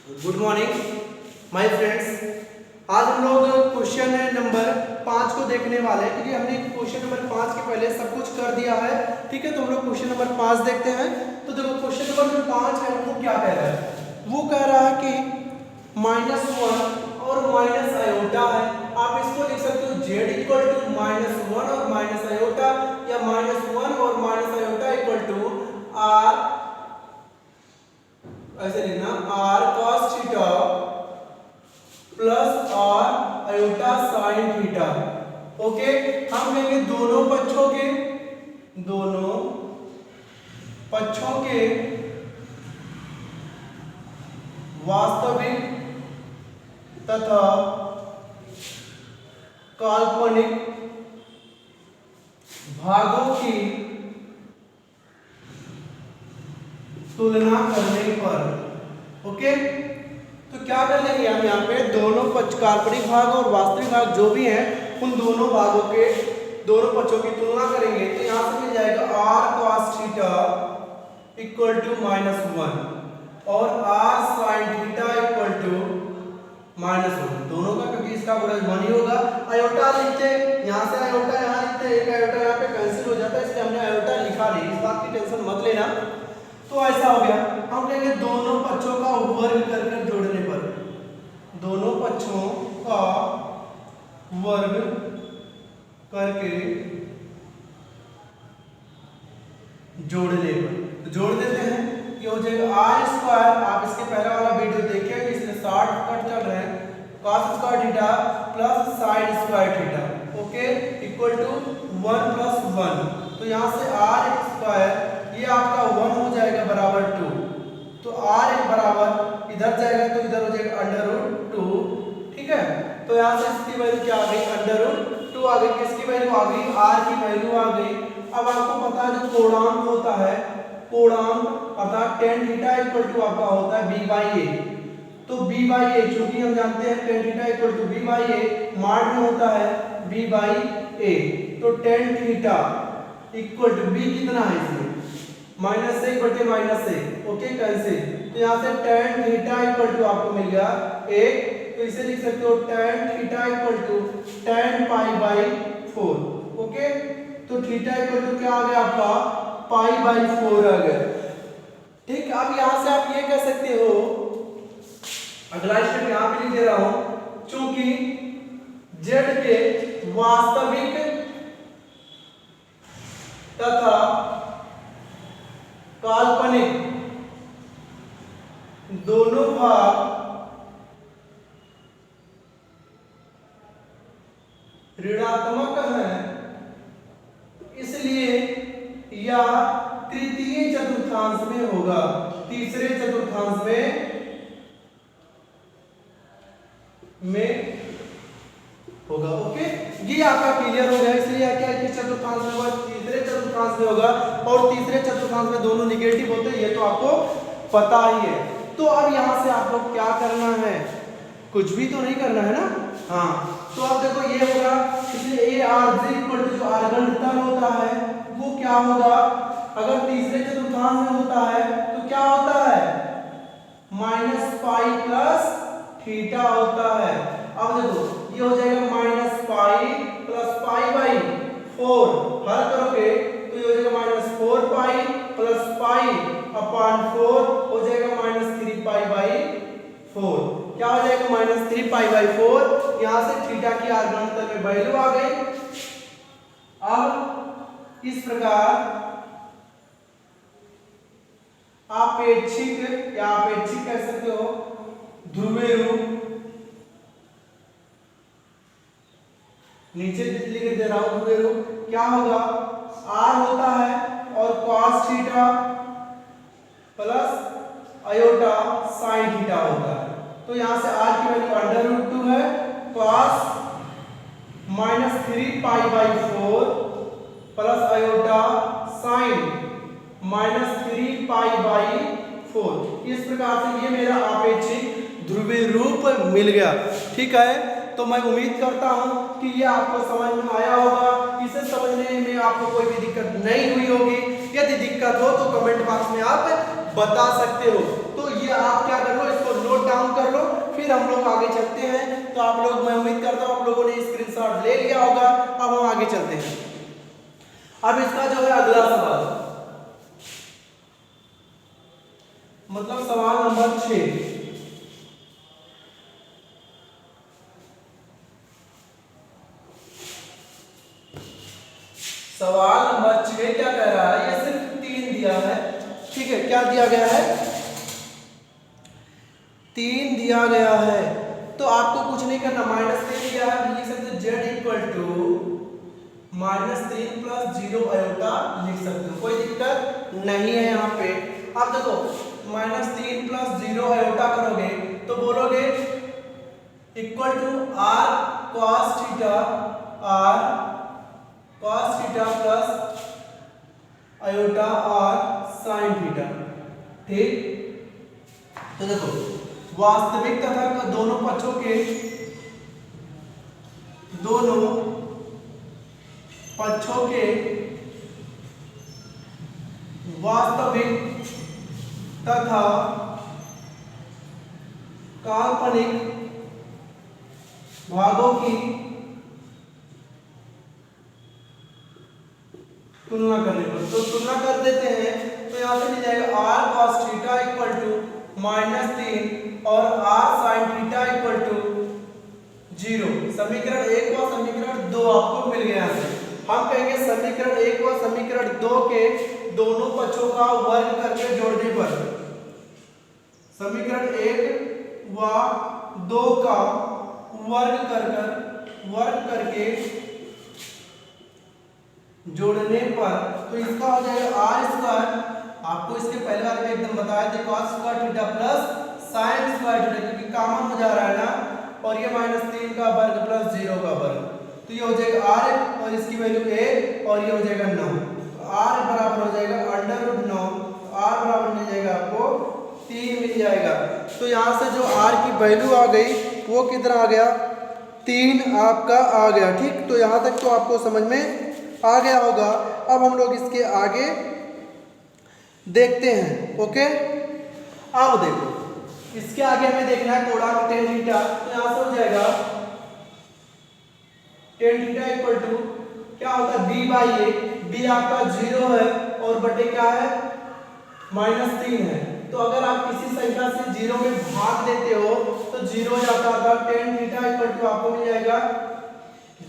Good morning my friends. आज हम लोग क्वेश्चन नंबर 5 को देखने वाले हैं क्योंकि हमने क्वेश्चन नंबर 5 के पहले सब कुछ कर दिया है। ठीक है, तो हम लोग क्वेश्चन नंबर 5 देखते हैं। तो देखो क्वेश्चन नंबर जो 5 है वो क्या कह रहा है, वो कह रहा है कि -1 और माइनस आयोटा है। आप इसको लिख सकते हो z इक्वल टू -1 और माइनस आयोटा, या -1 और minus iota equal to r, ऐसे लिखना r cos theta plus r iota sin theta. Okay, हम लेंगे दोनों पक्षों के वास्तविक तथा काल्पनिक भागों की तुलना करने पर। ओके, तो क्या कर लेंगे हम यहाँ पे दोनों पक्ष, काल्पनिक भाग और वास्तविक भाग जो भी हैं, उन दोनों भागों के दोनों पक्षों की तुलना करेंगे। तो यहाँ से मिल जाएगा r cos theta equal to -1 और r sin theta equal to -1, दोनों का, क्योंकि इसका गुणज 1 ही होगा। आयोटा लिखते, यहाँ से आयोटा यहाँ लिखते, एक आयोटा यहाँ पे कैंसिल हो जाता है, इसलिए हमने आयोटा लिखा नहीं, इस बात की टेंशन मत लेना। तो ऐसा हो गया, हम कहेंगे दोनों पक्षों का वर्ग कर जोड़ने पर, दोनों पक्षों का वर्ग करके जोड़ने पर, तो जोड़ देते हैं। ये हो जाएगा r², आप इसके पहला वाला वीडियो देखें, इसमें 60 कट चल रहे हैं, cos² theta plus sin² theta, okay, equal to 1 + 1। तो यहाँ से r² ये आपका 1 हो जाएगा बराबर 2, तो r एक बराबर इधर जाएगा तो इधर हो जाएगा √2। ठीक है, तो यहाँ से इसकी वैल्यू क्या आ गई, √2 आ गई। किसकी वैल्यू आ गई, r की वैल्यू आ गई। अब आपको पता है जो कोणांक होता है, कोणांक अर्थात tan थीटा इक्वल टू आपका होता है b/a, तो b/a, चूंकि हम जानते हैं tan theta equal to b/a, माड में होता है b/a, तो tan theta equal to b कितना है इसमें -1/-1, ओके, कैंसिल। तो यहाँ से tan थीटा इक्वल टू आपको मिल गया 1, तो इसे लिख सकते हो tan theta equal to tan π/4, okay. तो थीटा इक्वल टू क्या आ गया आपका π/4 आ गया। ठीक, अब यहाँ से आप ये कह सकते हो, अगला स्टेप यहाँ पे लिख दे रहा हूं, चूंकि z के वास्तविक तथा काल्पनिक दोनों भाग ऋणात्मक हैं, इसलिए यह तृतीय चतुर्थांश में होगा, तीसरे चतुर्थांश में होगा। ओके, ये आपका क्लियर हो गया। इसलिए क्या किस चतुर्थांश में होगा, तीसरे चतुर्थांश में होगा, और तीसरे चतुर्थांश में दोनों निगेटिव होते हैं, ये तो आपको पता ही है। तो अब यहाँ से आप लोग क्या करना है, कुछ भी तो नहीं करना है ना। हाँ, तो अब देखो ये होगा, इसलिए ARG इक्वल टू जो अर्गंतर होता है वो क्या होगा, अगर तीसरे चतुर्थांश में होता है तो क्या होता है, -π प्लस थीटा होता है। अब देखो ये हो जाएगा -π प्लस π/4, हल करोगे तो ये हो जाएगा -4π प्लस π/4 हो जाएगा -3π/4। क्या हो जाएगा -3π/4। यहां से थीटा की अर्गंतर में वैल्यू आ गई। अब इस प्रकार आपेक्षिक या आपेक्षिक कह सकते हो ध्रुवीय रूप, नीचे लिख दे रहा हूं, ध्रुवीय रूप क्या होगा, r होता है और cos theta plus iota sin theta होता है। तो यहां से r की वैल्यू √2 है, cos -3π/4 प्लस आयोटा sin -3π/4। इस प्रकार से ये मेरा आपेक्षिक ध्रुवीय रूप मिल गया। ठीक है, तो मैं उम्मीद करता हूं कि ये आपको समझ में आया होगा। इसे समझने में आपको कोई भी दिक्कत नहीं हुई होगी। यदि दिक्कत हो तो कमेंट बॉक्स में आप बता सकते हो। तो ये आप क्या करो, इसको नोट डाउन फिर हम लोग आगे चलते हैं। तो आप लोग, मैं उम्मीद करता हूँ आप लोगों ने स्क्रीनशॉट ले लिया होगा। अब हम आगे चलते हैं। अब इसका जो है अगला सवाल, मतलब सवाल नंबर 6। सवाल नंबर 6 क्या कह रहा है, ये सिर्फ 3 दिया है, ठीक है। क्या दिया गया है, 3 दिया गया है। तो आपको कुछ नहीं करना, -3 दिया है, लिख सकते हो z equal to -3 plus 0 iota लिख सकते हो, कोई दिक्कत नहीं है यहाँ पे। अब देखो -3 प्लस 0 आयोटा करोगे तो बोलोगे equal to r cos theta, r cos theta plus iota r sin theta, ठीक। तो देखो वास्तविक तथा दोनों पक्षों के वास्तविक तथा काल्पनिक भागों की तुलना करने पर, तो तुलना कर देते हैं। तो यहाँ से मिल जाएगा r cos theta equal to -3 और r sin theta equal to 0। समीकरण 1 व समीकरण 2 आपको मिल गया है। हम कहेंगे समीकरण 1 व समीकरण 2 के दोनों पक्षों का वर्ग करके जोड़ने पर, समीकरण 1 व 2 का वर्ग करके जोड़ने पर, तो इसका हो जाएगा r स्क्वायर। आपको इसके पहले बार में एकदम बताया था cos square theta plus sin square theta, क्योंकि कॉमन हो जा रहा है ना, और ये -3 का वर्ग प्लस 0 का वर्ग, तो ये हो जाएगा r और इसकी वैल्यू a, और ये हो जाएगा 9। तो r बराबर हो जाएगा √9, r बराबर मिल जाएगा आपको 3 मिल जाएगा। तो यहाँ से जो r की वैल्यू आ गई वो कितना आ गया, 3 आपका आ गया, ठीक। तो यहाँ तक तो आपको समझ में आ गया होगा। अब हम लोग इसके आगे देखते हैं, ओके। अब देखो इसके आगे हमें देखना है कोणांक tan थीटा। तो यहाँ से हो जाएगा tan थीटा इक्वल टू क्या होता है b/a, b आपका 0 है और बटे क्या है -3 है। तो अगर आप किसी संख्या से 0 में भाग देते हो तो 0 जाता था, tan थीटा इक्वल टू आपको मिल जाएगा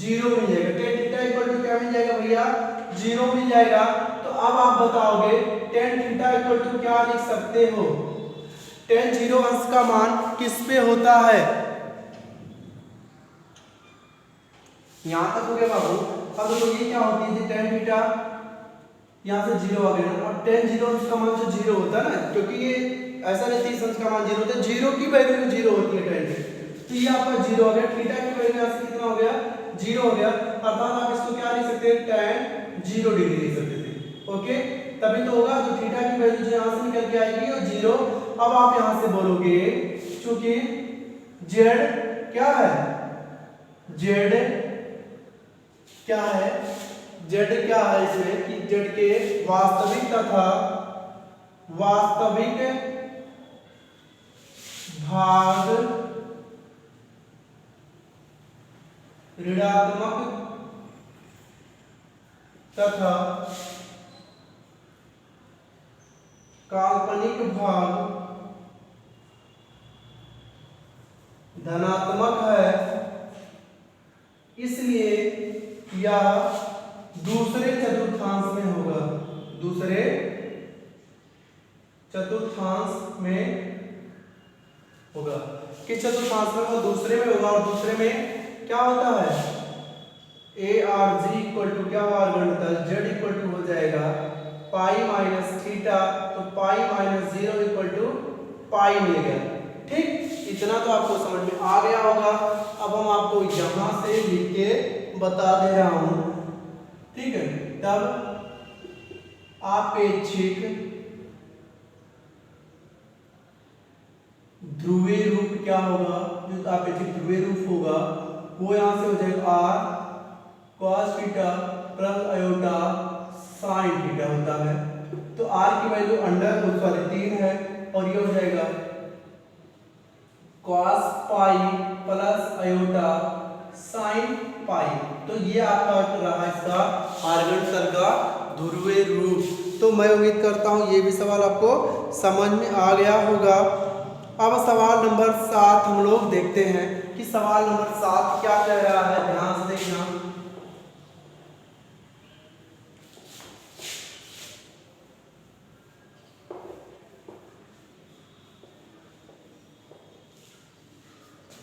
0 मिल जाएगा। tan थीटा इक्वल टू क्या मिल जाएगा भैया, 0 मिल जाएगा। तो अब आप बताओगे tan थीटा इक्वल टू क्या लिख सकते हो, tan 0 अंश का मान किस पे होता है, यहां तक हो गया बाबू। अब तो ये क्या होती है tan थीटा, यहाँ से 0 आ गया ना, और tan 0 अंश का मान जो 0 होता है ना, क्योंकि ये ऐसा नहीं 30 अंश का मान 0 होता है, 0 की वैल्यू 0 होती है tan की। तो ये आपका 0 हो गया, थीटा की वैल्यू यहाँ से कितना हो गया 0 हो गया, अर्थात आप इसको क्या लिख सकते हैं tan 0 डिग्री लिख सकते थे, ओके। तभी तो होगा, जो थीटा की वैल्यू जो यहाँ से निकल के आएगी वो 0। अब आप यहाँ से बोलोगे चूंकि z क्या है, z क्या है, z क्या है इसमें कि z के वास्तविक तथा वास्तविक भाग ऋणात्मक तथा काल्पनिक भाग धनात्मक है, इसलिए यह दूसरे चतुर्थांश में होगा, दूसरे चतुर्थांश में होगा। किस चतुर्थांश में, वो दूसरे में होगा। और दूसरे में क्या होता है, A R G equal to क्या वर्गमूल, जेड इक्वल टू हो जाएगा पाई माइनस थीटा, तो पाई माइनस 0 इक्वल टू पाई मिल गया, ठीक। इतना तो आपको समझ में आ गया होगा। अब हम आपको यहां से लिख के बता दे रहा हूं, ठीक है। तब आपेक्षिक ध्रुवीय रूप क्या होगा, जो आपेक्षिक ध्रुवीय रूप होगा वो यहां से हो जाएगा r cos theta plus iota sin theta होता है। तो r की वैल्यू अंडर रूट वाले 3 है, और ये हो जाएगा cos pi plus iota sin पाई। तो ये आपका रहा इसका आर्गन सर का ध्रुवीय रूप। तो मैं उम्मीद करता हूँ ये भी सवाल आपको समझ में आ गया होगा। अब सवाल नंबर 7 हम लोग देखते हैं कि सवाल नंबर 7 क्या कह रहा है, ध्यान से देखना।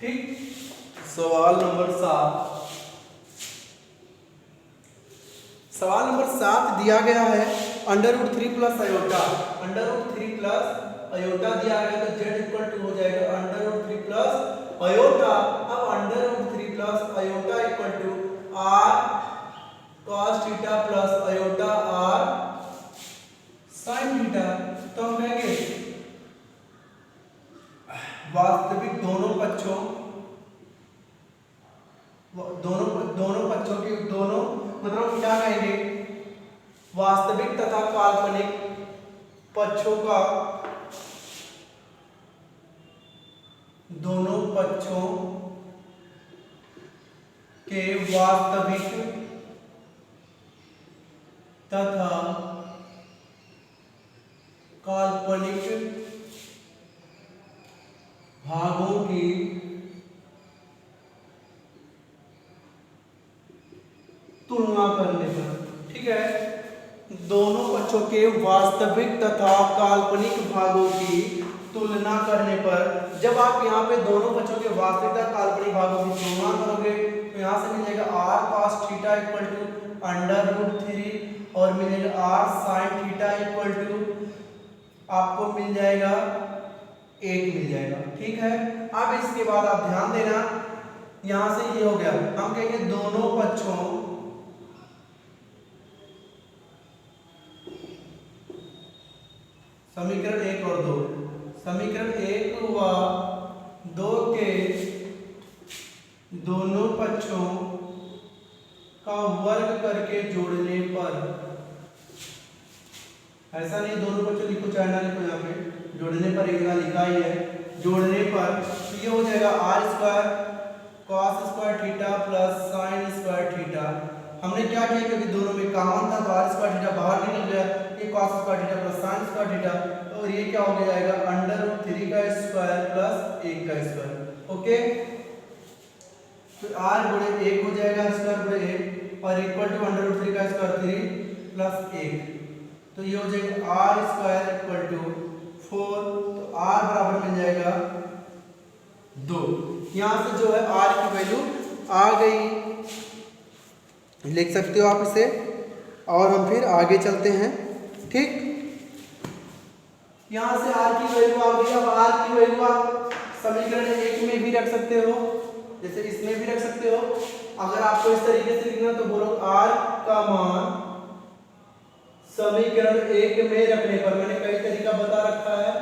ठीक, सवाल नंबर 7, सवाल नंबर 7 दिया गया है √3 प्लस अयोटा, √3 प्लस अयोटा दिया गया तो z इक्वल टू हो जाएगा √3 प्लस अयोटा। अब √3 plus iota equal to r cos theta plus iota r sin theta. तो हम कहेंगे वास्तविक दोनों पक्षों की दोनों मतलब क्या कहेंगे, वास्तविक तथा काल्पनिक पक्षों का, दोनों पक्षों के वास्तविक तथा काल्पनिक भागों की तुलना करने पर, ठीक है, दोनों पक्षों के वास्तविक तथा काल्पनिक भागों की तुलना करने पर, जब आप यहाँ पे दोनों पक्षों के वास्तविक तथा काल्पनिक भागों की तुलना करोगे तो यहाँ से मिलेगा r cos theta equal to √3 और मिलेगा r sin theta equal to आपको मिल जाएगा 1 मिल जाएगा। ठीक है, अब इसके बाद आप ध्यान देना, यहां से ये हो गया, हम कहेंगे दोनों पक्षों समीकरण 1 और 2, समीकरण 1 व 2 के दोनों पक्षों का वर्ग करके जोड़ने पर, ऐसा नहीं दोनों पक्षों लिखो चाहे ना लिखो, यहाँ पे जोड़ने पर एक लिखा ही है, जोड़ने पर तो ये हो जाएगा r² cos² theta plus sin² theta. हमने क्या किया, क्योंकि दोनों में कॉमन था तो r² थीटा बाहर निकल गया, ये cos² theta plus sin² theta, और ये क्या हो जाएगा √3 का स्क्वायर प्लस 1 का स्क्वायर। ओके, तो r गुणे 1 हो जाएगा, स्क्वायर गुणे 1 और इक्वल टू √3 का स्क्वायर 3 प्लस 1, तो ये हो जाएगा r² इक्वल टू 4, तो r बराबर मिल जाएगा 2। यहाँ से जो है r की वैल्यू आ गई, लिख सकते हो आप इसे, और हम फिर आगे चलते हैं। ठीक, यहाँ से r की वैल्यू आ गई। अब r की वैल्यू आप समीकरण 1 में भी रख सकते हो, जैसे इसमें भी रख सकते हो। अगर आपको इस तरीके से लिखना तो बोलो r का मान समीकरण 1 में रखने पर, मैंने कई तरीका बता रखा है,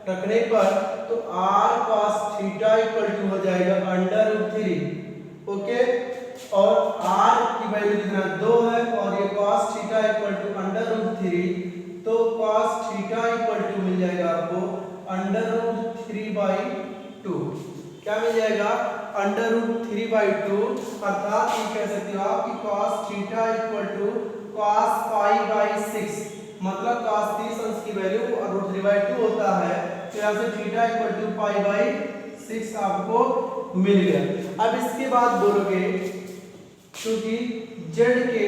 रखने पर तो r cos theta equal to हो जाएगा √3। ओके, और r की वैल्यू कितना 2 है और ये cos थीटा इक्वल टू √3, तो cos थीटा इक्वल टू मिल जाएगा आपको √3/2। क्या मिल जाएगा √3/2, अर्थात ये कह सकते हो आप कि cos theta equal to cos π/6, मतलब cos 30 अंश की वैल्यू √3/2 होता है, तो यहाँ से थीटा इक्वल टू π/6 आपको मिल गया। अब इसके बाद बोलोगे क्योंकि z के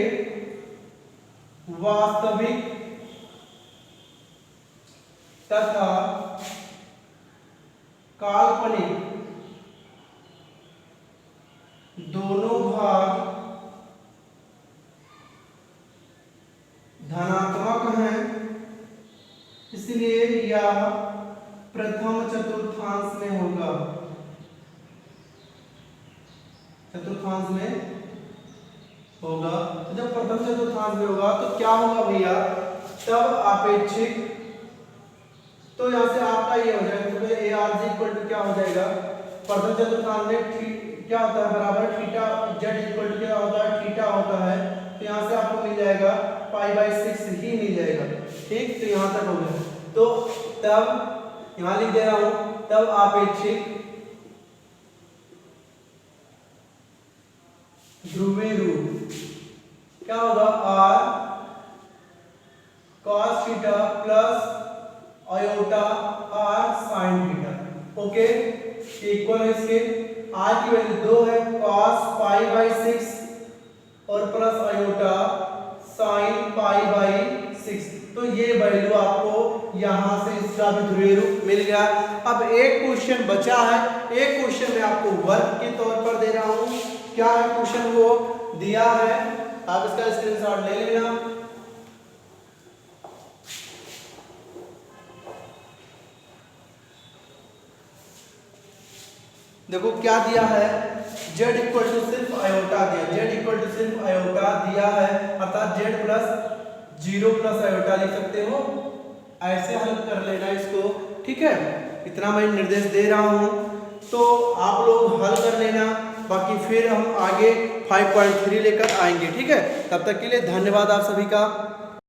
वास्तविक तथा काल्पनिक दोनों भाग धनात्मक हैं, इसलिए यह प्रथम चतुर्थांश में होगा, चतुर्थांश में होगा। तो जब प्रथम चतुर्थांश में होगा तो क्या होगा भैया, तब आपेक्षिक, तो यहां से आपका ये हो जाएगा, तो A R G equal to क्या हो जाएगा, प्रथम चतुर्थांश में क्या होता है बराबर थीटा, जेड इक्वल टू क्या होता है थीटा होता है, तो यहाँ से आपको मिल जाएगा π/6 ही मिल जाएगा। ठीक, तो यहाँ तक हो गया। तो तब यहाँ लिख दे रहा हूँ, तब आपेक्षिक ध्रुवीय रूप क्या होगा r cos theta plus iota r sin theta. Okay, equal है इसके r की वैल्यू 2 है, cos पाई बाई 6 और plus iota sin pi by 6। तो ये वैल्यू आपको यहां से इसका भी ध्रुवीय रूप मिल गया। अब एक क्वेश्चन बचा है, एक क्वेश्चन मैं आपको वर्क के तौर पर दे रहा हूं। क्या है क्वेश्चन, वो दिया है, आप इसका स्क्रीनशॉट ले लेना। देखो क्या दिया है, z इक्वल टू सिर्फ आयोटा दिया, z इक्वल टू सिर्फ आयोटा दिया है, अर्थात z प्लस 0 प्लस आयोटा लिख सकते हो। ऐसे हल कर लेना इसको, ठीक है, इतना मैं निर्देश दे रहा हूं, तो आप लोग हल कर लेना, बाकी फिर हम आगे 5.3 लेकर आएंगे। ठीक है, तब तक के लिए धन्यवाद आप सभी का।